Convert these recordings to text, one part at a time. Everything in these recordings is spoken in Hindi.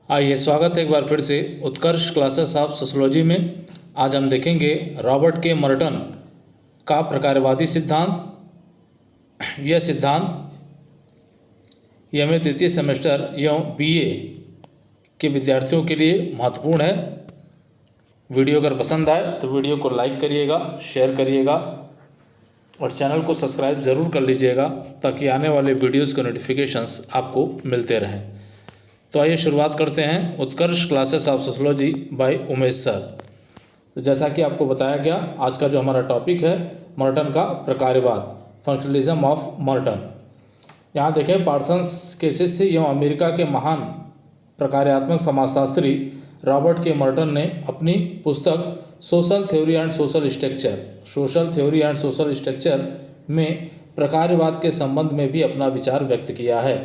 आइए, स्वागत है एक बार फिर से उत्कर्ष क्लासेस ऑफ सोशियोलॉजी में। आज हम देखेंगे रॉबर्ट के मर्टन का प्रकारवादी सिद्धांत। यह सिद्धांत एमए तृतीय सेमेस्टर एवं बीए के विद्यार्थियों के लिए महत्वपूर्ण है। वीडियो अगर पसंद आए तो वीडियो को लाइक करिएगा, शेयर करिएगा और चैनल को सब्सक्राइब ज़रूर कर लीजिएगा ताकि आने वाले वीडियोज़ के नोटिफिकेशंस आपको मिलते रहें। तो आइए शुरुआत करते हैं Utkarsh classes of sociology by Umesh sir. तो जैसा कि आपको बताया गया, आज का जो हमारा टॉपिक है मर्टन का प्रकारवाद, फंक्शनलिज्म ऑफ मर्टन। यहाँ देखें, पार्सन्स के शिष्य एवं अमेरिका के महान प्रकार्यात्मक समाजशास्त्री रॉबर्ट के मर्टन ने अपनी पुस्तक social theory and social structure में प्रकारवाद के संबंध में भी अपना विचार व्यक्त किया है।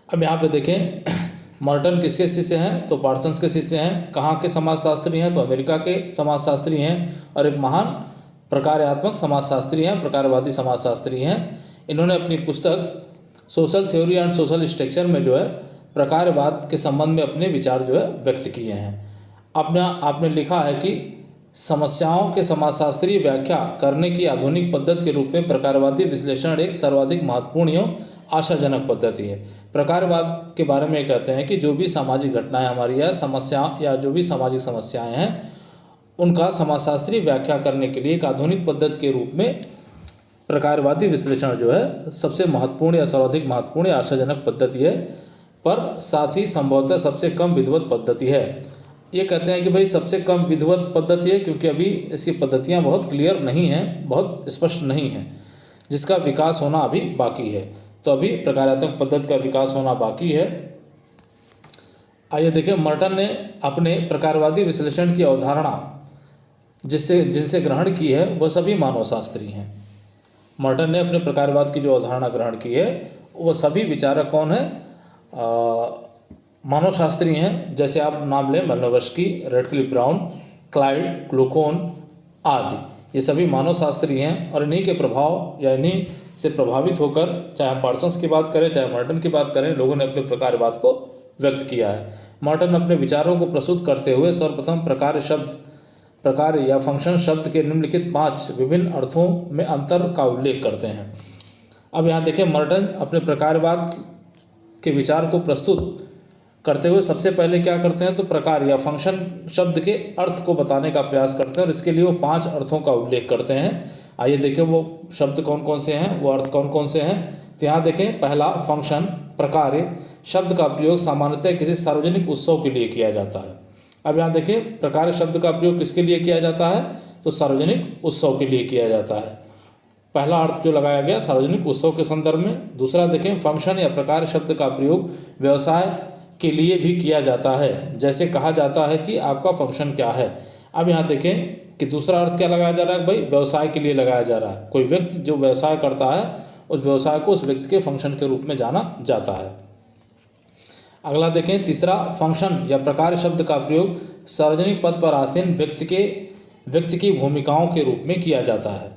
अब यहाँ पे देखें, मर्टन किसके शिष्य हैं? तो पार्सन्स के शिष्य हैं। कहाँ के समाजशास्त्री हैं? तो अमेरिका के समाजशास्त्री हैं और एक महान प्रकार्यात्मक समाजशास्त्री हैं, प्रकारवादी समाजशास्त्री हैं। इन्होंने अपनी पुस्तक social theory and social structure में जो है प्रकारवाद के संबंध में अपने विचार जो है व्यक्त किए हैं। आपने लिखा है कि समस्याओं के समाजशास्त्रीय व्याख्या करने की आधुनिक पद्धति के रूप में प्रकारवादी विश्लेषण एक सर्वाधिक महत्वपूर्ण एवं आशाजनक पद्धति है। प्रकारवाद के बारे में कहते हैं कि जो भी सामाजिक घटनाएं हमारी या समस्या या जो भी सामाजिक समस्याएं हैं उनका समाजशास्त्रीय व्याख्या करने के लिए एक आधुनिक पद्धति के रूप में प्रकारवादी विश्लेषण जो है सबसे महत्वपूर्ण या सर्वाधिक महत्वपूर्ण या आशाजनक पद्धति है, पर साथ ही संभवतः सबसे कम विधिवत पद्धति है। ये कहते हैं कि भाई सबसे कम विधिवत पद्धति है क्योंकि अभी इसकी पद्धतियाँ बहुत क्लियर नहीं हैं, बहुत स्पष्ट नहीं हैं, जिसका विकास होना अभी बाकी है। तो अभी प्रकारात्मक पद्धति का विकास होना बाकी है। आइए देखें, मर्टन ने अपने प्रकारवादी विश्लेषण की अवधारणा जिनसे ग्रहण की है वह सभी मानवशास्त्री हैं। मर्टन ने अपने प्रकारवाद की जो अवधारणा ग्रहण की है वह सभी विचारक कौन है? मानवशास्त्री हैं। जैसे आप नाम लें, मालिनोव्स्की, रेडक्लिफ ब्राउन, क्लाइड, क्लूकोन आदि, ये सभी मानवशास्त्री हैं और इन्हीं के प्रभाव या इन्हीं से प्रभावित होकर, चाहे हम पार्सन्स की बात करें चाहे मर्टन की बात करें, लोगों ने अपने प्रकारवाद को व्यक्त किया है। मर्टन अपने विचारों को प्रस्तुत करते हुए सर्वप्रथम प्रकार या फंक्शन शब्द के निम्नलिखित 5 विभिन्न अर्थों में अंतर का उल्लेख करते हैं। अब यहाँ देखें, मर्टन अपने प्रकारवाद के विचार को प्रस्तुत करते हुए सबसे पहले क्या करते हैं? तो प्रकार या फंक्शन शब्द के अर्थ को बताने का प्रयास करते हैं और इसके लिए वो 5 अर्थों का उल्लेख करते हैं। आइए देखें वो शब्द कौन कौन से हैं, वो अर्थ कौन कौन से हैं। तो यहाँ देखें, पहला फंक्शन, प्रकार शब्द का प्रयोग सामान्यतः किसी सार्वजनिक उत्सव के लिए किया जाता है। अब यहाँ देखें, प्रकार शब्द का प्रयोग किसके लिए किया जाता है? तो सार्वजनिक उत्सव के लिए किया जाता है। पहला अर्थ जो लगाया गया सार्वजनिक उत्सव के संदर्भ में। दूसरा देखें, फंक्शन या प्रकार शब्द का प्रयोग व्यवसाय के लिए भी किया जाता है। जैसे कहा जाता है कि आपका फंक्शन क्या है। अब यहाँ देखें कि दूसरा अर्थ क्या लगाया जा रहा है? भाई व्यवसाय के लिए लगाया जा रहा है। कोई व्यक्ति जो व्यवसाय करता है उस व्यवसाय को उस व्यक्ति के फंक्शन के रूप में जाना जाता है। अगला देखें, तीसरा, फंक्शन या प्रकार शब्द का प्रयोग सार्वजनिक पद पर आसीन व्यक्ति की भूमिकाओं के रूप में किया जाता है।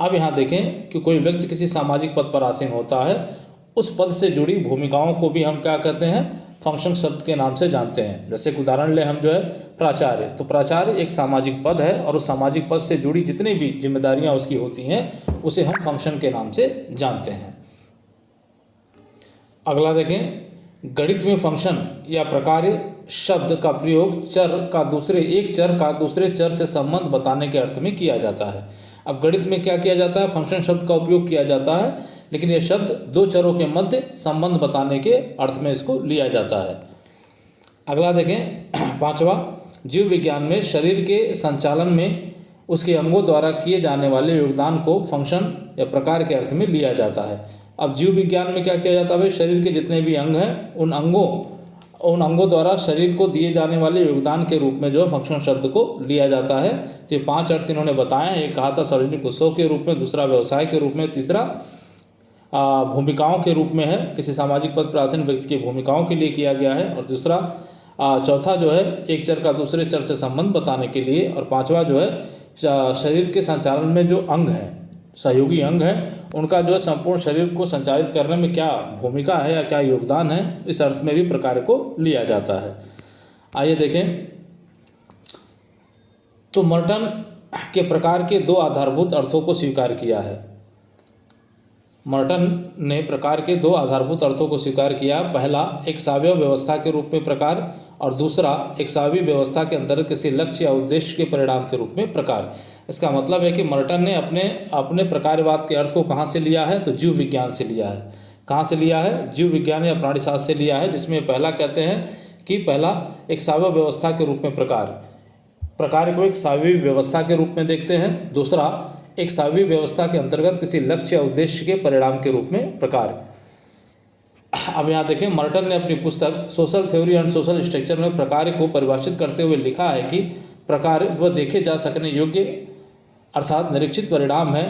अब यहाँ देखें कि कोई व्यक्ति किसी सामाजिक पद पर आसीन होता है, उस पद से जुड़ी भूमिकाओं को भी हम क्या कहते हैं? फंक्शन शब्द के नाम से जानते हैं। जैसे उदाहरण ले हम जो है प्राचार्य, तो प्राचार्य एक सामाजिक पद है और उस सामाजिक पद से जुड़ी जितनी भी जिम्मेदारियां उसकी होती हैं उसे हम फंक्शन के नाम से जानते हैं। अगला देखें, गणित में फंक्शन या प्रकार शब्द का प्रयोग एक चर का दूसरे चर से संबंध बताने के अर्थ में किया जाता है। अब गणित में क्या किया जाता है? फंक्शन शब्द का उपयोग किया जाता है, लेकिन यह शब्द 2 चरों के मध्य संबंध बताने के अर्थ में इसको लिया जाता है। अगला देखें, पांचवा, जीव विज्ञान में शरीर के संचालन में उसके अंगों द्वारा किए जाने वाले योगदान को फंक्शन या प्रकार के अर्थ में लिया जाता है। अब जीव विज्ञान में क्या किया जाता है? भाई शरीर के जितने भी अंग हैं उन अंगों द्वारा शरीर को दिए जाने वाले योगदान के रूप में जो है फंक्शन शब्द को लिया जाता है। तो ये 5 अर्थ इन्होंने बताए हैं। एक कहा था सार्वजनिक उत्सव के रूप में, दूसरा व्यवसाय के रूप में, तीसरा भूमिकाओं के रूप में है, किसी सामाजिक पद पर आसीन व्यक्ति की भूमिकाओं के लिए किया गया है, और दूसरा चौथा जो है एक चर का दूसरे चर से संबंध बताने के लिए, और पांचवा जो है शरीर के संचालन में जो अंग हैं, सहयोगी अंग हैं, उनका जो है संपूर्ण शरीर को संचालित करने में क्या भूमिका है या क्या योगदान है, इस अर्थ में भी प्रकार्य को लिया जाता है। आइए देखें, तो मर्टन के प्रकार के दो आधारभूत अर्थों को स्वीकार किया है। मर्टन ने प्रकार के दो आधारभूत अर्थों को स्वीकार किया। पहला एक सावयव व्यवस्था के रूप में प्रकार, और दूसरा एक सावयवी व्यवस्था के अंतर्गत किसी लक्ष्य या उद्देश्य के परिणाम के रूप में प्रकार। इसका मतलब है कि मर्टन ने अपने प्रकारवाद के अर्थ को कहाँ से लिया है, तो जीव विज्ञान से लिया है। कहाँ से लिया है? जीव विज्ञान या प्राणीशास्त्र से लिया है, जिसमें पहला कहते हैं कि पहला एक सावयव व्यवस्था के रूप में प्रकार को एक सावयवी व्यवस्था के रूप में देखते हैं। दूसरा एक सावयवी व्यवस्था के अंतर्गत किसी लक्ष्य या उद्देश्य के परिणाम के रूप में प्रकार। अब यहाँ देखें, मर्टन ने अपनी पुस्तक social theory and social structure में प्रकार को परिभाषित करते हुए लिखा है कि प्रकार वह देखे जा सकने योग्य अर्थात निरीक्षित परिणाम है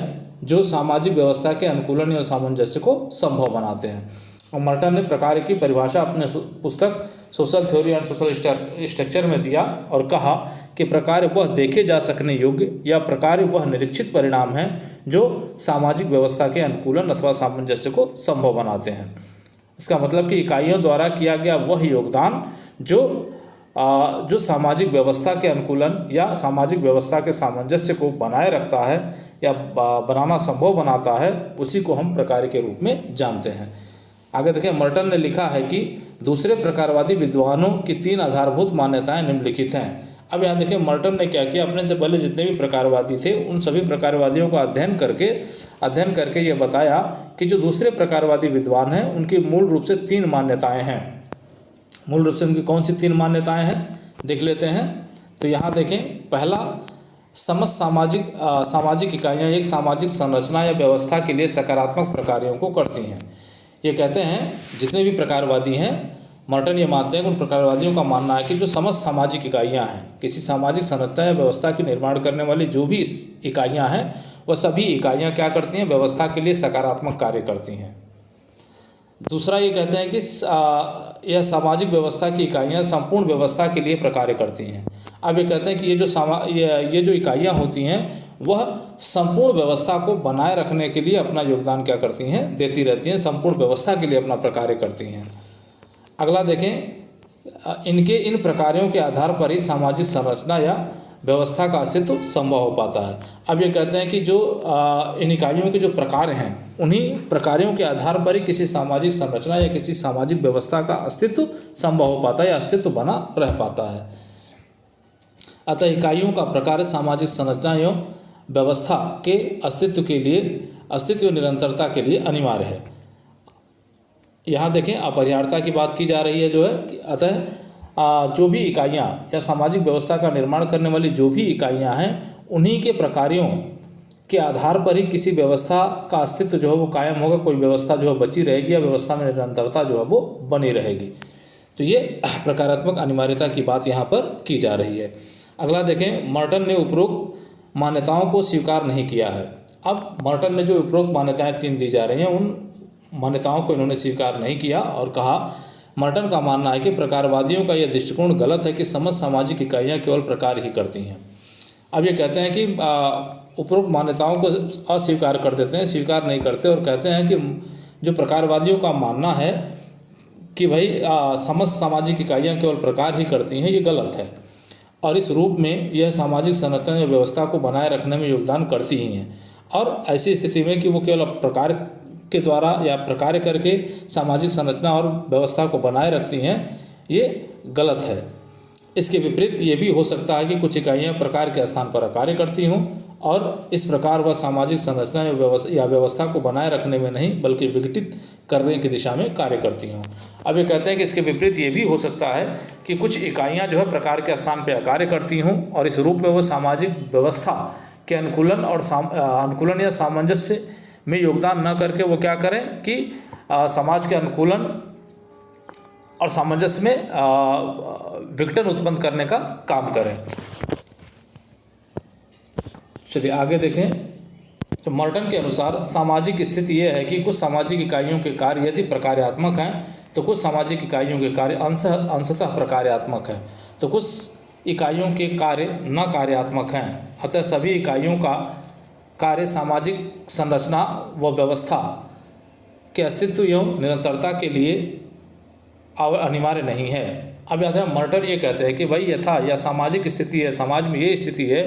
जो सामाजिक व्यवस्था के अनुकूलन या सामंजस्य को संभव बनाते हैं। और मर्टन ने प्रकार की परिभाषा अपने पुस्तक social theory and social structure में दिया और कहा कि प्रकार वह देखे जा सकने योग्य या प्रकार वह निरीक्षित परिणाम है जो सामाजिक व्यवस्था के अनुकूलन अथवा सामंजस्य को संभव बनाते हैं। इसका मतलब कि इकाइयों द्वारा किया गया वह योगदान जो सामाजिक व्यवस्था के अनुकूलन या सामाजिक व्यवस्था के सामंजस्य को बनाए रखता है या बनाना संभव बनाता है, उसी को हम प्रकार के रूप में जानते हैं। आगे देखिए, मर्टन ने लिखा है कि दूसरे प्रकारवादी विद्वानों की 3 आधारभूत मान्यताएं निम्नलिखित हैं। अब यहाँ देखिए, मर्टन ने क्या किया, अपने से पहले जितने भी प्रकारवादी थे उन सभी प्रकारवादियों का अध्ययन करके ये बताया कि जो दूसरे प्रकारवादी विद्वान हैं उनकी मूल रूप से 3 मान्यताएं हैं। मूल रूप से उनकी कौन सी 3 मान्यताएं हैं देख लेते हैं। तो यहाँ देखें, पहला समस्त सामाजिक इकाइयाँ एक सामाजिक संरचना या व्यवस्था के लिए सकारात्मक प्रकार्यों को करती हैं। ये कहते हैं जितने भी प्रकारवादी हैं, मर्टन ये मानते हैं कि उन प्रकारवादियों का मानना है कि जो समस्त सामाजिक इकाइयाँ हैं, किसी सामाजिक संरचना या व्यवस्था की निर्माण करने वाली जो भी इकाइयाँ हैं, वह सभी इकाइयाँ क्या करती हैं, व्यवस्था के लिए सकारात्मक कार्य करती हैं। दूसरा ये कहते हैं कि यह सामाजिक व्यवस्था की इकाइयाँ संपूर्ण व्यवस्था के लिए प्रकार्य करती हैं। अब ये कहते हैं कि ये जो इकाइयाँ होती हैं वह संपूर्ण व्यवस्था को बनाए रखने के लिए अपना योगदान क्या करती हैं, देती रहती हैं, संपूर्ण व्यवस्था के लिए अपना प्रकार्य करती हैं। अगला देखें, इन प्रकारों के आधार पर ही सामाजिक संरचना या व्यवस्था का अस्तित्व संभव हो पाता है। अब ये कहते हैं कि जो इन इकाइयों के जो प्रकार हैं, उन्हीं प्रकारों के आधार पर ही किसी सामाजिक संरचना या किसी सामाजिक व्यवस्था का अस्तित्व संभव हो पाता है या अस्तित्व बना रह पाता है। अतः इकाइयों का प्रकार सामाजिक संरचना एवं व्यवस्था के अस्तित्व निरंतरता के लिए अनिवार्य है। यहाँ देखें, अपरिहार्यता की बात की जा रही है जो है कि अतः जो भी इकाइयाँ या सामाजिक व्यवस्था का निर्माण करने वाली जो भी इकाइयाँ हैं, उन्हीं के प्रकारों के आधार पर ही किसी व्यवस्था का अस्तित्व जो है वो कायम होगा, कोई व्यवस्था जो है बची रहेगी या व्यवस्था में निरंतरता जो है वो बनी रहेगी। तो ये प्रकारात्मक अनिवार्यता की बात यहाँ पर की जा रही है। अगला देखें, मर्टन ने उपरोक्त मान्यताओं को स्वीकार नहीं किया है। अब मर्टन ने जो उपरोक्त मान्यताएं 3 दी जा रही हैं, उन मान्यताओं को इन्होंने स्वीकार नहीं किया और कहा, मर्टन का मानना है कि प्रकारवादियों का यह दृष्टिकोण गलत है कि समस्त सामाजिक इकाइयाँ केवल प्रकार ही करती हैं। अब ये कहते हैं कि उपरोक्त मान्यताओं को अस्वीकार कर देते हैं, स्वीकार नहीं करते और कहते हैं कि जो प्रकारवादियों का मानना है कि भाई समस्त सामाजिक इकाइयाँ केवल प्रकार ही करती हैं, ये गलत है और इस रूप में यह सामाजिक संरचना या व्यवस्था को बनाए रखने में योगदान करती ही हैं। और ऐसी स्थिति में कि वो केवल प्रकार के द्वारा या प्रकार करके सामाजिक संरचना और व्यवस्था को बनाए रखती हैं, ये गलत है। इसके विपरीत ये भी हो सकता है कि कुछ इकाइयाँ प्रकार के स्थान पर कार्य करती हों और इस प्रकार वह सामाजिक संरचना या व्यवस्था को बनाए रखने में नहीं बल्कि विघटित करने की दिशा में कार्य करती हों। अब ये कहते हैं कि इसके विपरीत ये भी हो सकता है कि कुछ इकाइयाँ जो है प्रकार के स्थान पर कार्य करती हों और इस रूप में वह सामाजिक व्यवस्था के अनुकूलन या सामंजस्य में योगदान न करके वो क्या करें कि समाज के अनुकूलन और सामंजस्य में विघटन उत्पन्न करने का काम करें। चलिए आगे देखें, तो मर्टन के अनुसार सामाजिक स्थिति यह है कि कुछ सामाजिक इकाइयों के कार्य यदि प्रकार्यात्मक हैं तो कुछ सामाजिक इकाइयों के कार्य अंशतः प्रकार्यात्मक हैं, तो कुछ इकाइयों के कार्य न कार्यात्मक हैं। अतः सभी इकाइयों का कार्य, सामाजिक संरचना व व्यवस्था के अस्तित्व एवं निरंतरता के लिए अनिवार्य नहीं है। अब याद है मर्टन ये कहते हैं कि भाई यथा या सामाजिक स्थिति है, समाज में ये स्थिति है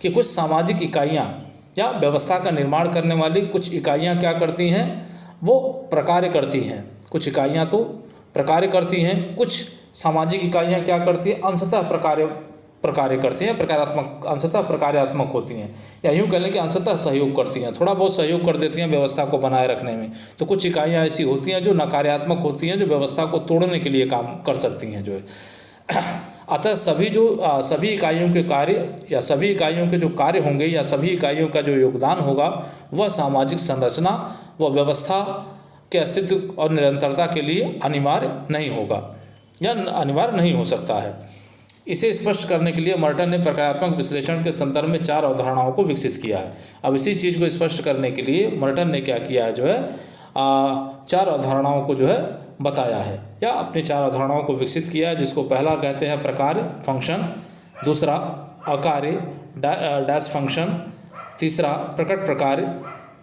कि कुछ सामाजिक इकाइयाँ या व्यवस्था का निर्माण करने वाली कुछ इकाइयाँ क्या करती हैं, वो प्रकार्य करती हैं। कुछ इकाइयाँ तो प्रकार्य करती हैं, कुछ सामाजिक इकाइयाँ क्या करती हैं, अंशतः प्रकार्य करती हैं, प्रकारात्मक, अंशतः प्रकार्यात्मक होती हैं, या यूँ कह लें कि अंशतः सहयोग करती हैं, थोड़ा बहुत सहयोग कर देती हैं व्यवस्था को बनाए रखने में। तो कुछ इकाइयाँ ऐसी होती हैं जो नकारात्मक होती हैं, जो व्यवस्था को तोड़ने के लिए काम कर सकती हैं जो है। अतः सभी इकाइयों के कार्य या सभी इकाइयों के जो कार्य होंगे या सभी इकाइयों का जो योगदान होगा वह सामाजिक संरचना व व्यवस्था के अस्तित्व और निरंतरता के लिए अनिवार्य नहीं होगा या अनिवार्य नहीं हो सकता है। इसे स्पष्ट करने के लिए मर्टन ने प्रकारात्मक विश्लेषण के संदर्भ में 4 अवधारणाओं को विकसित किया है। अब इसी चीज़ को स्पष्ट करने के लिए मर्टन ने क्या किया है जो है 4 अवधारणाओं को जो है बताया है या अपनी 4 अवधारणाओं को विकसित किया है, जिसको पहला कहते हैं प्रकार्य, फंक्शन, दूसरा अकार्य, डैश फंक्शन, तीसरा प्रकट प्रकार्य,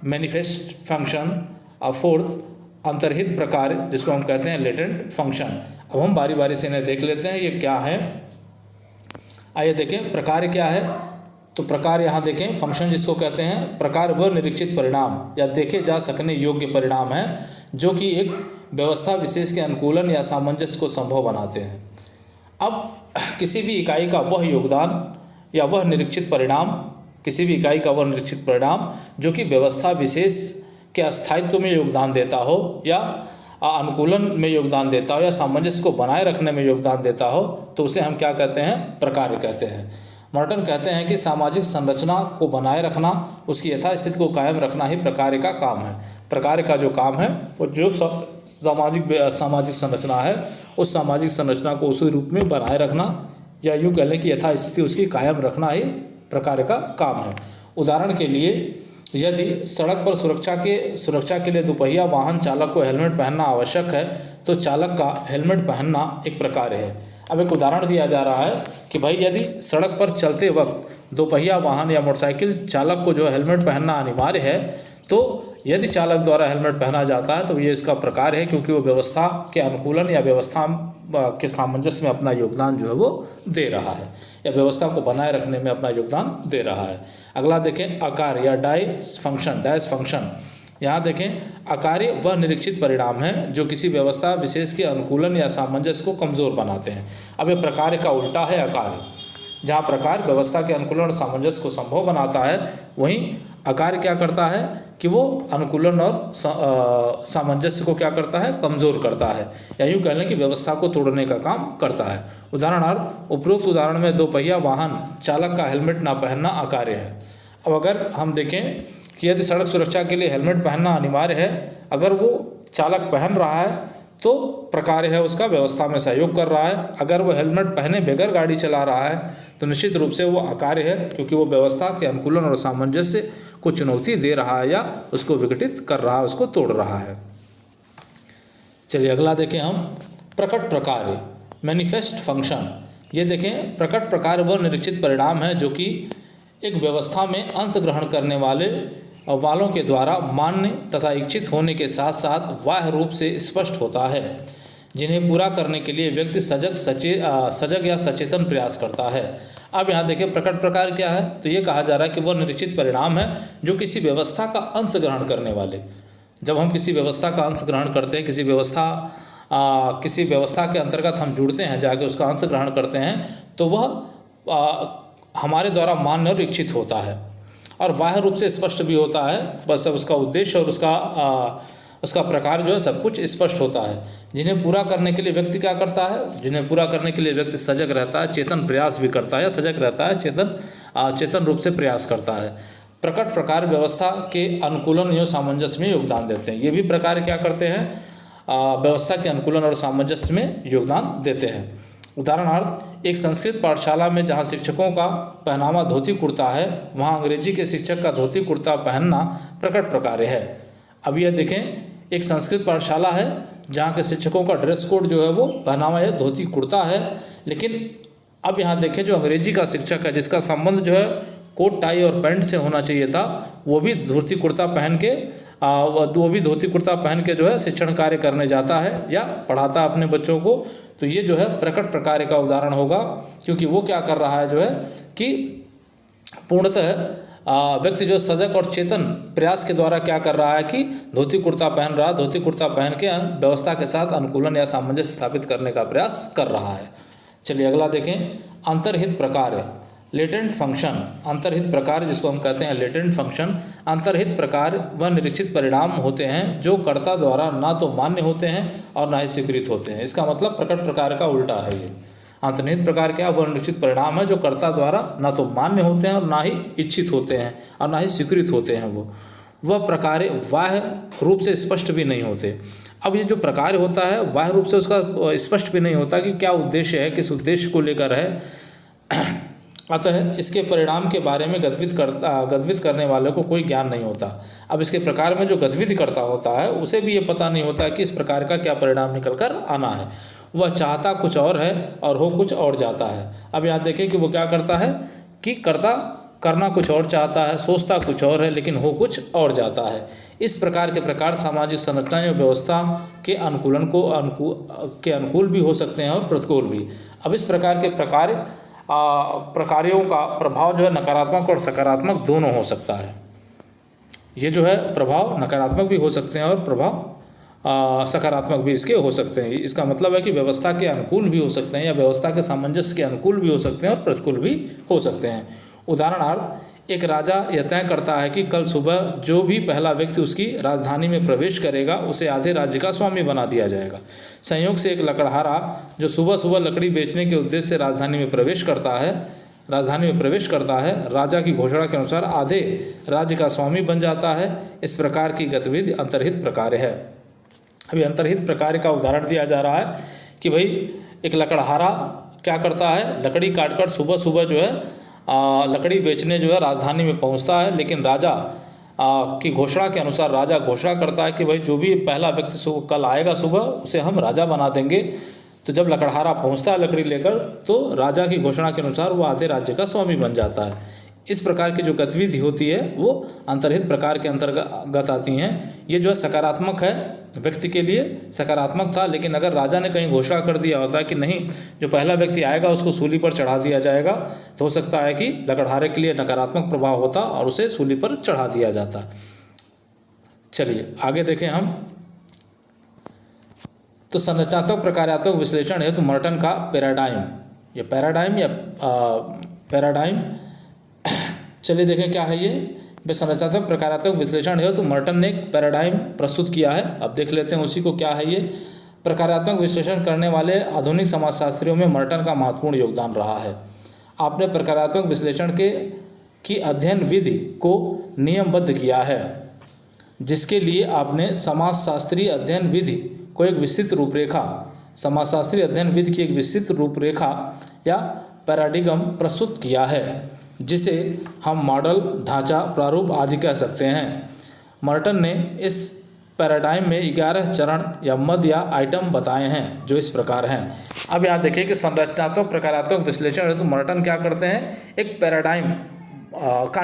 मैनिफेस्ट फंक्शन, और फोर्थ अंतर्हित प्रकार्य जिसको हम कहते हैं लेटेंट फंक्शन। अब हम बारी बारी से इन्हें देख लेते हैं ये क्या है। आइए देखें प्रकार्य क्या है। तो प्रकार यहाँ देखें, फंक्शन जिसको कहते हैं, प्रकार वह निरीक्षित परिणाम या देखे जा सकने योग्य परिणाम है जो कि एक व्यवस्था विशेष के अनुकूलन या सामंजस्य को संभव बनाते हैं। अब किसी भी इकाई का वह योगदान या वह निरीक्षित परिणाम, किसी भी इकाई का वह निरीक्षित परिणाम जो कि व्यवस्था विशेष के अस्थायित्व में योगदान देता हो या अनुकूलन में योगदान देता हो या सामंजस्य को बनाए रखने में योगदान देता हो, तो उसे हम क्या कहते हैं, प्रकार्य कहते हैं। मर्टन कहते हैं कि सामाजिक संरचना को बनाए रखना, उसकी यथास्थिति को कायम रखना ही प्रकार्य का काम है। प्रकार्य का जो काम है वो जो सामाजिक संरचना है उस सामाजिक संरचना को उसी रूप में बनाए रखना या यूँ कह लें कि यथास्थिति उसकी कायम रखना ही प्रकार्य का काम है। उदाहरण के लिए यदि सड़क पर सुरक्षा के लिए दोपहिया वाहन चालक को हेलमेट पहनना आवश्यक है तो चालक का हेलमेट पहनना एक प्रकार्य है। अब एक उदाहरण दिया जा रहा है कि भाई यदि सड़क पर चलते वक्त दोपहिया वाहन या मोटरसाइकिल चालक को जो हेलमेट पहनना अनिवार्य है, तो यदि चालक द्वारा हेलमेट पहना जाता है तो ये इसका प्रकार है, क्योंकि वो व्यवस्था के अनुकूलन या व्यवस्था के सामंजस्य में अपना योगदान जो है वो दे रहा है या व्यवस्था को बनाए रखने में अपना योगदान दे रहा है। अगला देखें अकार्य या डैश फंक्शन। यहाँ देखें अकार्य वह निरीक्षित परिणाम है जो किसी व्यवस्था विशेष के अनुकूलन या सामंजस्य को कमज़ोर बनाते हैं। अब ये प्रकार्य का उल्टा है अकार्य। जहाँ प्रकार व्यवस्था के अनुकूलन और सामंजस्य को संभव बनाता है, वहीं अकार्य क्या करता है कि वो अनुकूलन और सामंजस्य को क्या करता है, कमज़ोर करता है या यूँ कह लें कि व्यवस्था को तोड़ने का काम करता है। उदाहरणार्थ उपरोक्त उदाहरण में दोपहिया वाहन चालक का हेलमेट ना पहनना अकार्य है। अब अगर हम देखें कि यदि सड़क सुरक्षा के लिए हेलमेट पहनना अनिवार्य है, अगर वो चालक पहन रहा है तो प्रकार्य है उसका, व्यवस्था में सहयोग कर रहा है। अगर वो हेलमेट पहने बगैर गाड़ी चला रहा है तो निश्चित रूप से वो अकार्य है, क्योंकि वो व्यवस्था के अनुकूलन और सामंजस्य को चुनौती दे रहा है या उसको विघटित कर रहा है, उसको तोड़ रहा है। चलिए अगला देखें हम प्रकट प्रकार्य, मैनिफेस्ट फंक्शन। ये देखें प्रकट प्रकार्य वह निरीक्षित परिणाम है जो कि एक व्यवस्था में अंश ग्रहण करने वालों के द्वारा मान्य तथा इच्छित होने के साथ साथ बाह्य रूप से स्पष्ट होता है, जिन्हें पूरा करने के लिए व्यक्ति सजग या सचेतन प्रयास करता है। अब यहाँ देखिए प्रकट प्रकार क्या है, तो ये कहा जा रहा है कि वह निश्चित परिणाम है जो किसी व्यवस्था का अंश ग्रहण करने वाले। जब हम किसी व्यवस्था का अंश ग्रहण करते हैं, किसी व्यवस्था के अंतर्गत हम जुड़ते हैं, जाके उसका अंश ग्रहण करते हैं, तो वह हमारे द्वारा मान्य और इच्छित होता है और बाह्य रूप से स्पष्ट भी होता है। बस उसका उद्देश्य और उसका प्रकार जो है सब कुछ स्पष्ट होता है, जिन्हें पूरा करने के लिए व्यक्ति क्या करता है, जिन्हें पूरा करने के लिए व्यक्ति सजग रहता है, चेतन प्रयास भी करता है, सजग रहता है, चेतन रूप से प्रयास करता है। प्रकट प्रकार व्यवस्था के अनुकूलन या सामंजस्य में योगदान देते हैं। ये भी प्रकार क्या करते हैं, व्यवस्था के अनुकूलन और सामंजस्य में योगदान देते हैं। उदाहरणार्थ एक संस्कृत पाठशाला में जहाँ शिक्षकों का पहनावा धोती कुर्ता है, वहाँ अंग्रेजी के शिक्षक का धोती कुर्ता पहनना प्रकट प्रकार है। अब यह देखें एक संस्कृत पाठशाला है जहाँ के शिक्षकों का ड्रेस कोड जो है वो पहनावा है धोती कुर्ता है, लेकिन अब यहाँ देखें जो अंग्रेजी का शिक्षक है जिसका संबंध जो है कोट टाई और पैंट से होना चाहिए था, वो भी धोती कुर्ता पहन के वो भी धोती कुर्ता पहन के जो है शिक्षण कार्य करने जाता है या पढ़ाता है अपने बच्चों को। तो ये जो है प्रकट प्रकार का उदाहरण होगा, क्योंकि वो क्या कर रहा है जो है कि पूर्णतः व्यक्ति जो सजग और चेतन प्रयास के द्वारा क्या कर रहा है कि धोती कुर्ता पहन रहा, धोती कुर्ता पहन के व्यवस्था के साथ अनुकूलन या सामंजस्य स्थापित करने का प्रयास कर रहा है। चलिए अगला देखें, अंतर्हित प्रकार, लेटेंट फंक्शन। अंतर्हित प्रकार जिसको हम कहते हैं लेटेंट फंक्शन, अंतर्हित प्रकार वह निरीक्षित परिणाम होते हैं जो कर्ता द्वारा ना तो मान्य होते हैं और ना ही स्वीकृत होते हैं। इसका मतलब प्रकट प्रकार का उल्टा है ये। अंतर्निहित प्रकार क्या, वह निश्चित परिणाम है जो कर्ता द्वारा ना तो मान्य होते हैं और ना ही इच्छित होते हैं और ना ही स्वीकृत होते हैं। वह प्रकार बाह्य रूप से स्पष्ट भी नहीं होते। अब ये जो प्रकार होता है बाह्य रूप से उसका स्पष्ट भी नहीं होता कि क्या उद्देश्य है, किस उद्देश्य को लेकर है। अतः इसके परिणाम के बारे में गद्वित करने वाले को कोई ज्ञान नहीं होता। अब इसके प्रकार में जो गद्वित करता होता है उसे भी ये पता नहीं होता कि इस प्रकार का क्या परिणाम निकल कर आना है। वह चाहता कुछ और है और हो कुछ और जाता है। अब यहाँ देखें कि वो क्या करता है कि करना कुछ और चाहता है, सोचता कुछ और है, लेकिन हो कुछ और जाता है। इस प्रकार के प्रकार सामाजिक संरचना या व्यवस्था के अनुकूल भी हो सकते हैं और प्रतिकूल भी। अब इस प्रकार के प्रकारों का प्रभाव जो है नकारात्मक और सकारात्मक दोनों हो सकता है। ये जो है प्रभाव नकारात्मक भी हो सकते हैं और प्रभाव सकारात्मक भी इसके हो सकते हैं। इसका मतलब है कि व्यवस्था के अनुकूल भी हो सकते हैं या व्यवस्था के सामंजस्य के अनुकूल भी हो सकते हैं और प्रतिकूल भी हो सकते हैं। उदाहरणार्थ, एक राजा यह तय करता है कि कल सुबह जो भी पहला व्यक्ति उसकी राजधानी में प्रवेश करेगा उसे आधे राज्य का स्वामी बना दिया जाएगा। संयोग से एक लकड़हारा जो सुबह सुबह लकड़ी बेचने के उद्देश्य से राजधानी में प्रवेश करता है राजा की घोषणा के अनुसार आधे राज्य का स्वामी बन जाता है। इस प्रकार की गतिविधि अंतर्हित प्रकार है। अभी अंतर्हित प्रकार का उदाहरण दिया जा रहा है कि भाई एक लकड़हारा क्या करता है, लकड़ी काटकर सुबह सुबह जो है लकड़ी बेचने जो है राजधानी में पहुंचता है, लेकिन राजा की घोषणा के अनुसार राजा घोषणा करता है कि भाई जो भी पहला व्यक्ति कल आएगा सुबह उसे हम राजा बना देंगे। तो जब लकड़हारा पहुंचता है लकड़ी लेकर तो राजा की घोषणा के अनुसार वो आधे राज्य का स्वामी बन जाता है। इस प्रकार की जो गतिविधि होती है वो अंतर्हित प्रकार के अंतर्गत आती हैं। ये जो है सकारात्मक है, व्यक्ति के लिए सकारात्मक था, लेकिन अगर राजा ने कहीं घोषणा कर दिया होता है कि नहीं जो पहला व्यक्ति आएगा उसको सूली पर चढ़ा दिया जाएगा, तो हो सकता है कि लकड़हारे के लिए नकारात्मक प्रभाव होता और उसे सूली पर चढ़ा दिया जाता। चलिए आगे देखें हम। तो संरचनात्मक प्रकारात्मक विश्लेषण हेतु मर्टन का पैराडाइम चलिए देखें क्या है ये। संरचनात्मक प्रकारात्मक विश्लेषण है तो मर्टन ने एक पैराडाइम प्रस्तुत किया है। अब देख लेते हैं उसी को क्या है ये। प्रकारात्मक विश्लेषण करने वाले आधुनिक समाजशास्त्रियों में मर्टन का महत्वपूर्ण योगदान रहा है। आपने प्रकारात्मक विश्लेषण की अध्ययन विधि को नियमबद्ध किया है, जिसके लिए आपने समाजशास्त्रीय अध्ययन विधि को एक विस्तृत रूपरेखा समाजशास्त्रीय अध्ययन विधि की एक विस्तृत रूपरेखा या पैराडिगम प्रस्तुत किया है, जिसे हम मॉडल, ढांचा, प्रारूप आदि कह सकते हैं। मर्टन ने इस पैराडाइम में 11 चरण या मद या आइटम बताए हैं जो इस प्रकार हैं। अब यहाँ देखिए कि संरचनात्मक प्रकारात्मक विश्लेषण है तो मर्टन क्या करते हैं, एक पैराडाइम का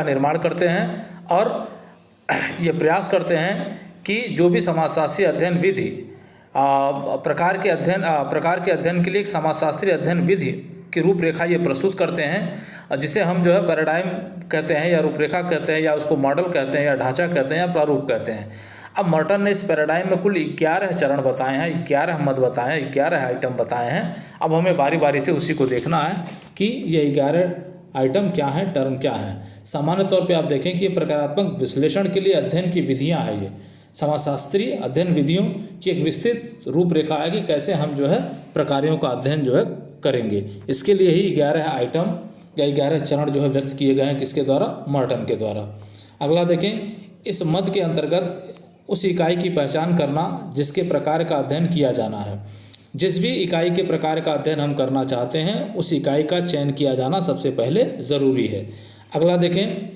निर्माण करते हैं और ये प्रयास करते हैं कि जो भी समाजशास्त्रीय अध्ययन विधि प्रकार के अध्ययन के लिए एक समाजशास्त्रीय अध्ययन विधि की रूपरेखा ये प्रस्तुत करते हैं, जिसे हम जो है पैराडाइम कहते हैं या रूपरेखा कहते हैं या उसको मॉडल कहते हैं या ढांचा कहते हैं या प्रारूप कहते हैं। अब मर्टन ने इस पैराडाइम में कुल 11 चरण बताए हैं, 11 मद बताए हैं, 11 आइटम बताए हैं। अब हमें बारी बारी से उसी को देखना है कि ये 11 आइटम क्या हैं, टर्म क्या हैं। सामान्य तौर पे आप देखें कि ये प्रकारात्मक विश्लेषण के लिए अध्ययन की विधियाँ हैं। ये समाजशास्त्रीय अध्ययन विधियों की एक विस्तृत रूपरेखा है कि कैसे हम जो है प्रकारों का अध्ययन जो है करेंगे। इसके लिए ही 11 आइटम या 11 चरण जो है व्यक्त किए गए हैं, किसके द्वारा, मर्टन के द्वारा। अगला देखें, इस मद के अंतर्गत उस इकाई की पहचान करना जिसके प्रकार का अध्ययन किया जाना है। जिस भी इकाई के प्रकार का अध्ययन हम करना चाहते हैं उस इकाई का चयन किया जाना सबसे पहले ज़रूरी है। अगला देखें,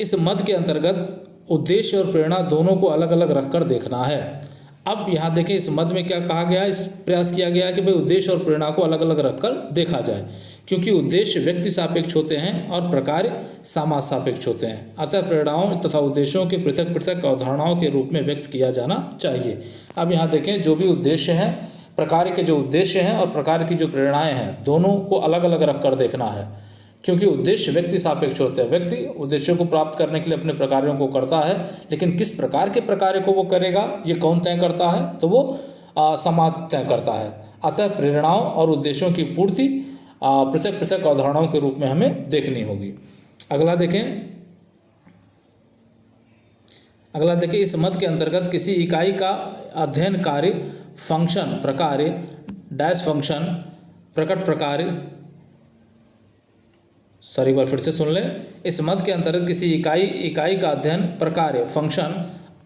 इस मद के अंतर्गत उद्देश्य और प्रेरणा दोनों को अलग अलग रखकर देखना है। अब यहाँ देखें इस मद में क्या कहा गया, इस प्रयास किया गया कि भाई उद्देश्य और प्रेरणा को अलग अलग रखकर देखा जाए, क्योंकि उद्देश्य व्यक्ति सापेक्ष होते हैं और प्रकार्य समाज सापेक्ष होते हैं। अतः प्रेरणाओं तथा उद्देश्यों के पृथक पृथक अवधारणाओं के रूप में व्यक्त किया जाना चाहिए। अब यहाँ देखें, जो भी उद्देश्य हैं, प्रकार के जो उद्देश्य हैं और प्रकार की जो प्रेरणाएं हैं, दोनों को अलग अलग रख कर देखना है, क्योंकि उद्देश्य व्यक्ति सापेक्ष होते हैं। व्यक्ति उद्देश्यों को प्राप्त करने के लिए अपने प्रकारों को करता है, लेकिन किस प्रकार के प्रकार को वो करेगा ये कौन तय करता है? तो वो समाज तय करता है। अतः प्रेरणाओं और उद्देश्यों की पूर्ति पृथक पृथक अवधारणाओं के रूप में हमें देखनी होगी। अगला देखें, इस मत के अंतर्गत किसी इकाई का अध्ययन कार्य फंक्शन प्रकार्य डैश फंक्शन प्रकट प्रकार्य, एक बार फिर से सुन लें। इस मत के अंतर्गत किसी इकाई का अध्ययन प्रकार्य फंक्शन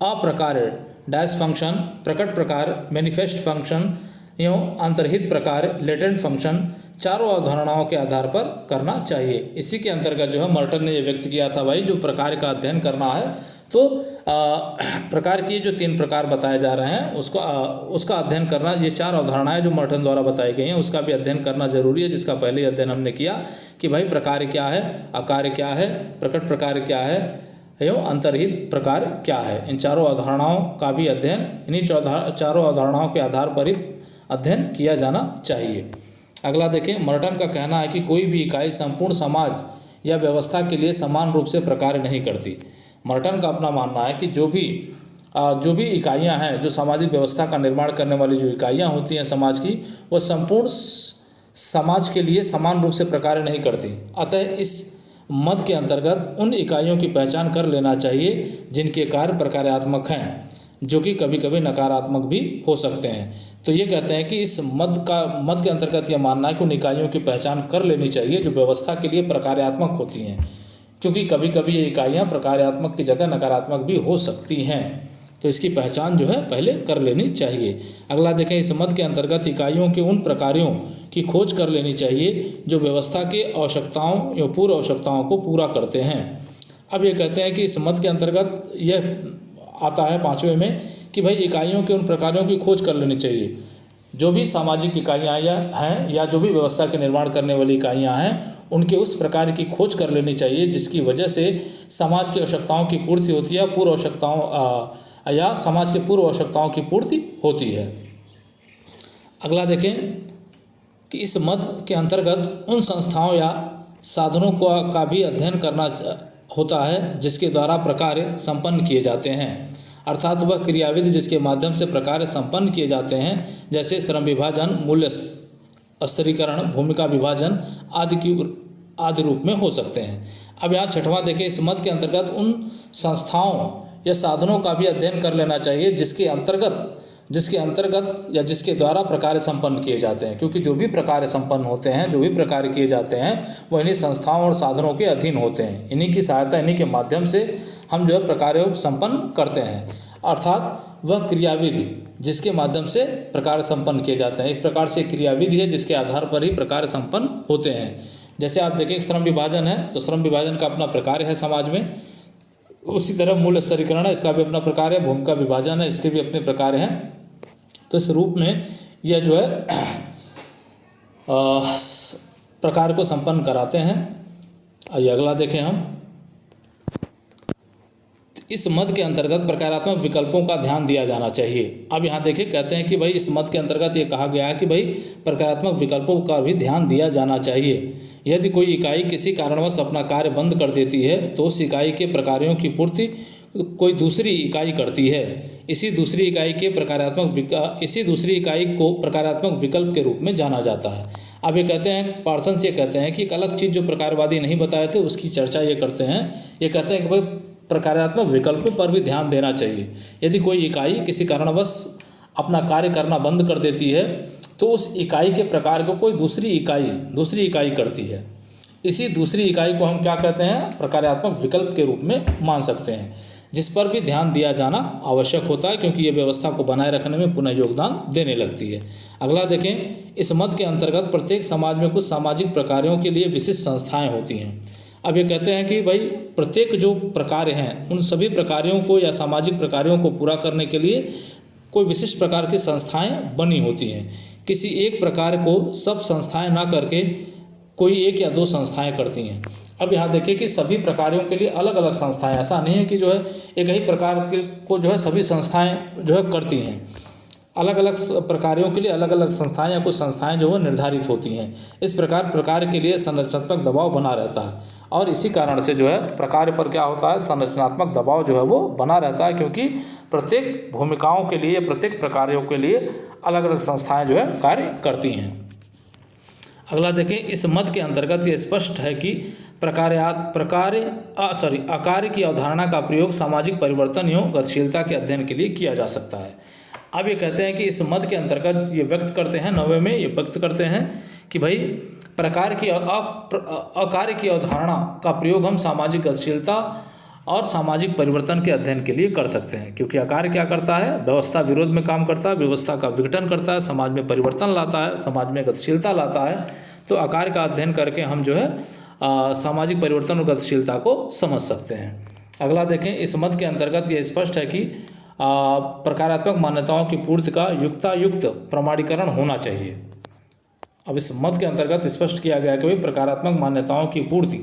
अप्रकार्य डैश फंक्शन प्रकट प्रकार मैनिफेस्ट फंक्शन एवं अंतर्हित प्रकार लेटेंट फंक्शन चारों अवधारणाओं के आधार पर करना चाहिए। इसी के अंतर्गत जो है मर्टन ने ये व्यक्त किया था, भाई जो प्रकार का अध्ययन करना है तो प्रकार की जो 3 प्रकार बताए जा रहे हैं उसका अध्ययन करना, ये 4 अवधारणाएं जो मर्टन द्वारा बताई गई हैं उसका भी अध्ययन करना जरूरी है, जिसका पहले ही अध्ययन हमने किया कि भाई प्रकार क्या है, आकार क्या है, प्रकट प्रकार क्या है एवं अंतर्हित प्रकार क्या है। इन चारों अवधारणाओं का भी अध्ययन इन्हीं चारों अवधारणाओं के आधार पर ही अध्ययन किया जाना चाहिए। अगला देखें, मर्टन का कहना है कि कोई भी इकाई संपूर्ण समाज या व्यवस्था के लिए समान रूप से प्रकार्य नहीं करती। मर्टन का अपना मानना है कि जो भी इकाइयां हैं, जो सामाजिक व्यवस्था का निर्माण करने वाली जो इकाइयां होती हैं समाज की, वह संपूर्ण समाज के लिए समान रूप से प्रकार्य नहीं करती। अतः इस मत के अंतर्गत उन इकाइयों की पहचान कर लेना चाहिए जिनके कार्य प्रकार्यात्मक हैं, जो कि कभी कभी नकारात्मक भी हो सकते हैं। तो ये कहते हैं कि इस मत के अंतर्गत यह मानना है कि उन इकाइयों की पहचान कर लेनी चाहिए जो व्यवस्था के लिए प्रकार्यात्मक होती हैं, क्योंकि कभी कभी ये इकाइयाँ प्रकार्यात्मक की जगह नकारात्मक भी हो सकती हैं। तो इसकी पहचान जो है पहले कर लेनी चाहिए। अगला देखें, इस मत के अंतर्गत इकाइयों के उन प्रकारों की खोज कर लेनी चाहिए जो व्यवस्था के आवश्यकताओं या पूर्व आवश्यकताओं को पूरा करते हैं। अब ये कहते हैं कि इस मत के अंतर्गत यह आता है 5वें में कि भाई इकाइयों के उन प्रकारों की खोज कर लेनी चाहिए जो भी सामाजिक इकाइयाँ हैं या जो भी व्यवस्था के निर्माण करने वाली इकाइयाँ हैं, उनके उस प्रकार की खोज कर लेनी चाहिए जिसकी वजह से समाज की आवश्यकताओं की पूर्ति होती है, पूर्व आवश्यकताओं या समाज के पूर्व आवश्यकताओं की पूर्ति होती है। अगला देखें कि इस मत के अंतर्गत उन संस्थाओं या साधनों का भी अध्ययन करना होता है जिसके द्वारा प्रकार्य संपन्न किए जाते हैं, अर्थात वह क्रियाविधि जिसके माध्यम से प्रकार्य संपन्न किए जाते हैं, जैसे श्रम विभाजन, मूल्य स्तरीकरण, भूमिका विभाजन आदि रूप में हो सकते हैं। अब यहाँ 6वां देखें, इस मत के अंतर्गत उन संस्थाओं या साधनों का भी अध्ययन कर लेना चाहिए जिसके अंतर्गत या जिसके द्वारा प्रकार्य संपन्न किए जाते हैं, क्योंकि जो भी प्रकार्य संपन्न होते हैं, जो भी प्रकार्य किए जाते हैं, वो इन्हीं संस्थाओं और साधनों के अधीन होते हैं। इन्हीं की सहायता, इन्हीं के माध्यम से हम जो है प्रकार्य संपन्न करते हैं, अर्थात वह क्रियाविधि जिसके माध्यम से प्रकार्य संपन्न किए जाते हैं। एक प्रकार से क्रियाविधि है जिसके आधार पर ही प्रकार्य संपन्न होते हैं। जैसे आप देखें, श्रम विभाजन है तो श्रम विभाजन का अपना प्रकार्य है समाज में, उसी तरह मूल्य स्तरीकरण है, इसका भी अपना प्रकार है, भूमिका विभाजन है, इसके भी अपने प्रकार हैं। तो इस रूप में यह जो है प्रकार को संपन्न कराते हैं। आइए अगला देखें हम, इस मत के अंतर्गत प्रकारात्मक विकल्पों का ध्यान दिया जाना चाहिए। अब यहाँ देखिए, कहते हैं कि भाई इस मत के अंतर्गत ये कहा गया है कि भाई प्रकारात्मक विकल्पों का भी ध्यान दिया जाना चाहिए। यदि कोई इकाई किसी कारणवश अपना कार्य बंद कर देती है तो उस इकाई के प्रकारों की पूर्ति कोई दूसरी इकाई करती है। इसी दूसरी इकाई को प्रकारात्मक विकल्प के रूप में जाना जाता है। अब ये कहते हैं, पार्सन्स ये कहते हैं कि एक अलग चीज़ जो प्रकारवादी नहीं बताए थे उसकी चर्चा ये करते हैं। ये कहते हैं कि भाई प्रकारात्मक विकल्पों पर भी ध्यान देना चाहिए। यदि कोई इकाई किसी कारणवश अपना कार्य करना बंद कर देती है तो उस इकाई के प्रकार को कोई दूसरी इकाई करती है। इसी दूसरी इकाई को हम क्या कहते हैं, प्रकारात्मक विकल्प के रूप में मान सकते हैं, जिस पर भी ध्यान दिया जाना आवश्यक होता है क्योंकि ये व्यवस्था को बनाए रखने में पुनः योगदान देने लगती है। अगला देखें, इस मत के अंतर्गत प्रत्येक समाज में कुछ सामाजिक प्रकारों के लिए विशिष्ट संस्थाएं होती हैं। अब ये कहते हैं कि भाई प्रत्येक जो प्रकार हैं उन सभी प्रकारों को या सामाजिक प्रकारों को पूरा करने के लिए कोई विशिष्ट प्रकार की संस्थाएं बनी होती हैं। किसी एक प्रकार को सब संस्थाएं ना करके कोई एक या दो संस्थाएं करती हैं। अब यहाँ देखिए कि सभी प्रकारों के लिए अलग अलग संस्थाएं, ऐसा नहीं है कि जो है एक ही प्रकार के को जो है सभी संस्थाएं जो है करती हैं। अलग अलग प्रकारों के लिए अलग अलग संस्थाएं या कुछ संस्थाएं जो है निर्धारित होती हैं। इस प्रकार के लिए संरचनात्मक दबाव बना रहता है और इसी कारण से जो है प्रकार पर क्या होता है, संरचनात्मक दबाव जो है वो बना रहता है, क्योंकि प्रत्येक भूमिकाओं के लिए, प्रत्येक प्रकारों के लिए अलग अलग संस्थाएं जो है कार्य करती हैं। अगला देखें, इस मत के अंतर्गत ये स्पष्ट है कि आकार की अवधारणा का प्रयोग सामाजिक परिवर्तन एवं गतिशीलता के अध्ययन के लिए किया जा सकता है। अब ये कहते हैं कि इस मत के अंतर्गत ये व्यक्त करते हैं, 9वें में ये व्यक्त करते हैं कि भाई आकार की अवधारणा का प्रयोग हम सामाजिक गतिशीलता और सामाजिक परिवर्तन के अध्ययन के लिए कर सकते हैं, क्योंकि आकार क्या करता है, व्यवस्था विरोध में काम करता है, व्यवस्था का विघटन करता है, समाज में परिवर्तन लाता है, समाज में गतिशीलता लाता है। तो आकार का अध्ययन करके हम जो है सामाजिक परिवर्तन और गतिशीलता को समझ सकते हैं। अगला देखें, इस मत के अंतर्गत ये स्पष्ट है कि प्रकारात्मक मान्यताओं की पूर्ति का युक्तायुक्त प्रमाणीकरण होना चाहिए। अब इस मत के अंतर्गत स्पष्ट किया गया कि भाई प्रकारात्मक मान्यताओं की पूर्ति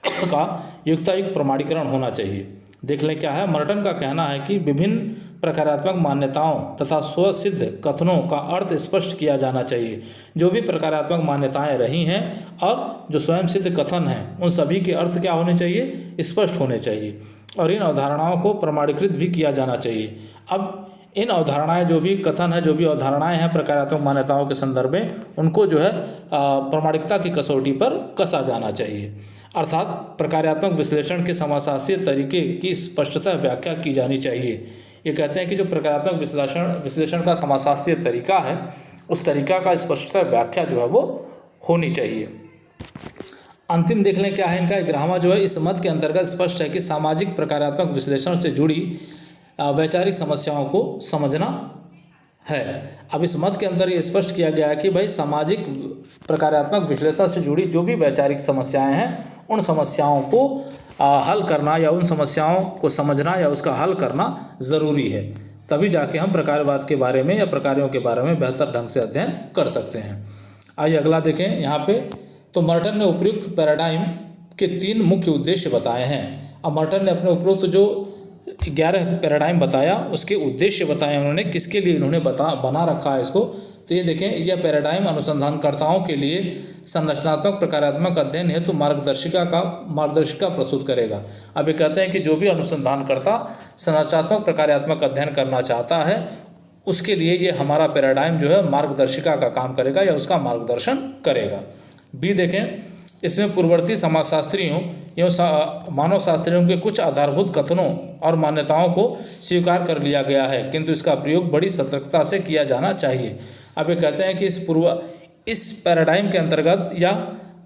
का युक्तायुक्त प्रमाणीकरण होना चाहिए। देख लें क्या है। मर्टन का कहना है कि विभिन्न प्रकारात्मक मान्यताओं तथा स्वसिद्ध कथनों का अर्थ स्पष्ट किया जाना चाहिए। जो भी प्रकारात्मक मान्यताएं रही हैं और जो स्वयं सिद्ध कथन हैं, उन सभी के अर्थ क्या होने चाहिए, स्पष्ट होने चाहिए और इन अवधारणाओं को प्रमाणीकृत भी किया जाना चाहिए। अब इन अवधारणाएं, जो भी कथन है, जो भी अवधारणाएं हैं प्रकारात्मक मान्यताओं के संदर्भ में, उनको जो है प्रमाणिकता की कसौटी पर कसा जाना चाहिए। अर्थात प्रकारात्मक विश्लेषण के समाजशास्त्रीय तरीके की स्पष्टतः व्याख्या की जानी चाहिए। ये कहते हैं कि जो प्रकारात्मक विश्लेषण का समाजशास्त्रीय तरीका है, उस तरीका का स्पष्टतः व्याख्या जो है वो होनी चाहिए। अंतिम देख लें क्या है इनका। 11वां जो है, इस मत के अंतर्गत स्पष्ट है कि सामाजिक प्रकारात्मक विश्लेषण से जुड़ी वैचारिक समस्याओं को समझना है। अब इस मत के अंदर ये स्पष्ट किया गया है कि भाई सामाजिक प्रकारात्मक विश्लेषण से जुड़ी जो भी वैचारिक समस्याएं हैं, उन समस्याओं को हल करना या उन समस्याओं को समझना या उसका हल करना ज़रूरी है। तभी जाके हम प्रकारवाद के बारे में या प्रकारों के बारे में बेहतर ढंग से अध्ययन कर सकते हैं। आइए अगला देखें यहाँ पे। तो मर्टन ने उपयुक्त पैराडाइम के 3 मुख्य उद्देश्य बताए हैं। अब मर्टन ने अपने उपयुक्त जो 11 पैराडाइम बताया, उसके उद्देश्य बताए उन्होंने, किसके लिए इन्होंने बना रखा है इसको। तो ये देखें, यह पैराडाइम अनुसंधानकर्ताओं के लिए संरचनात्मक प्रकारात्मक अध्ययन हेतु मार्गदर्शिका प्रस्तुत करेगा। अब ये कहते हैं कि जो भी अनुसंधानकर्ता संरचनात्मक प्रकारात्मक अध्ययन करना चाहता है, उसके लिए ये हमारा पैराडाइम जो है मार्गदर्शिका का काम करेगा या उसका मार्गदर्शन करेगा। बी देखें, इसमें पूर्ववर्ती समाजशास्त्रियों एवं मानव शास्त्रियों के कुछ आधारभूत कथनों और मान्यताओं को स्वीकार कर लिया गया है, किंतु इसका प्रयोग बड़ी सतर्कता से किया जाना चाहिए। अब ये कहते हैं कि इस पैराडाइम के अंतर्गत या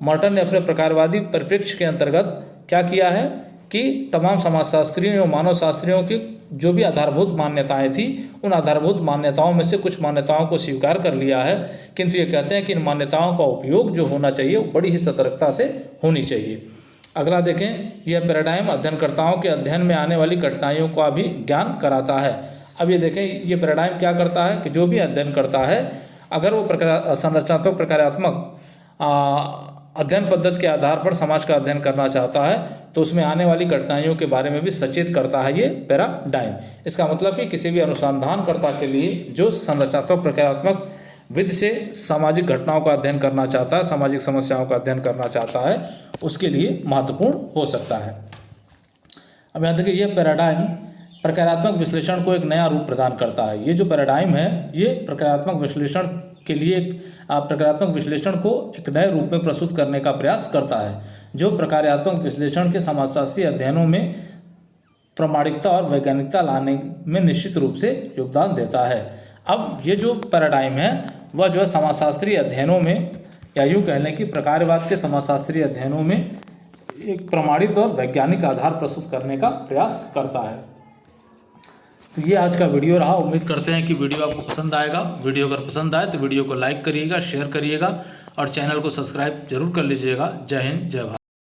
मर्टन ने अपने प्रकारवादी परिप्रेक्ष्य के अंतर्गत क्या किया है कि तमाम समाजशास्त्रियों एवं मानव शास्त्रियों की जो भी आधारभूत मान्यताएं थी, उन आधारभूत मान्यताओं में से कुछ मान्यताओं को स्वीकार कर लिया है, किंतु ये कहते हैं कि इन मान्यताओं का उपयोग जो होना चाहिए वो बड़ी ही सतर्कता से होनी चाहिए। अगला देखें, यह पैराडाइम अध्ययनकर्ताओं के अध्ययन में आने वाली कठिनाइयों का भी ज्ञान कराता है। अब ये देखें, ये पैराडाइम क्या करता है कि जो भी अध्ययन करता है, अगर वो संरचनात्मक प्रकारात्मक अध्ययन पद्धति के आधार पर समाज का अध्ययन करना चाहता है, तो उसमें आने वाली कठिनाइयों के बारे में भी सचेत करता है ये पैराडाइम। इसका मतलब कि किसी भी अनुसंधानकर्ता के लिए जो संरचनात्मक प्रकारात्मक विधि से सामाजिक घटनाओं का अध्ययन करना चाहता है, सामाजिक समस्याओं का अध्ययन करना चाहता है, उसके लिए महत्वपूर्ण हो सकता है। अब यहाँ देखिए, यह पैराडाइम प्रकारात्मक विश्लेषण को एक नया रूप प्रदान करता है। ये जो पैराडाइम है, ये प्रकारात्मक विश्लेषण के लिए प्रकारात्मक विश्लेषण को एक नए रूप में प्रस्तुत करने का प्रयास करता है, जो प्रकारात्मक विश्लेषण के समाजशास्त्रीय अध्ययनों में प्रामाणिकता और वैज्ञानिकता लाने में निश्चित रूप से योगदान देता है। अब ये जो पैराडाइम है वह जो है समाजशास्त्रीय अध्ययनों में, या यूँ कह लें कि प्रकारवाद के समाजशास्त्रीय अध्ययनों में एक प्रमाणित और वैज्ञानिक आधार प्रस्तुत करने का प्रयास करता है। तो ये आज का वीडियो रहा। उम्मीद करते हैं कि वीडियो आपको पसंद आएगा। वीडियो अगर पसंद आए तो वीडियो को लाइक करिएगा, शेयर करिएगा और चैनल को सब्सक्राइब जरूर कर लीजिएगा। जय हिंद, जय भारत।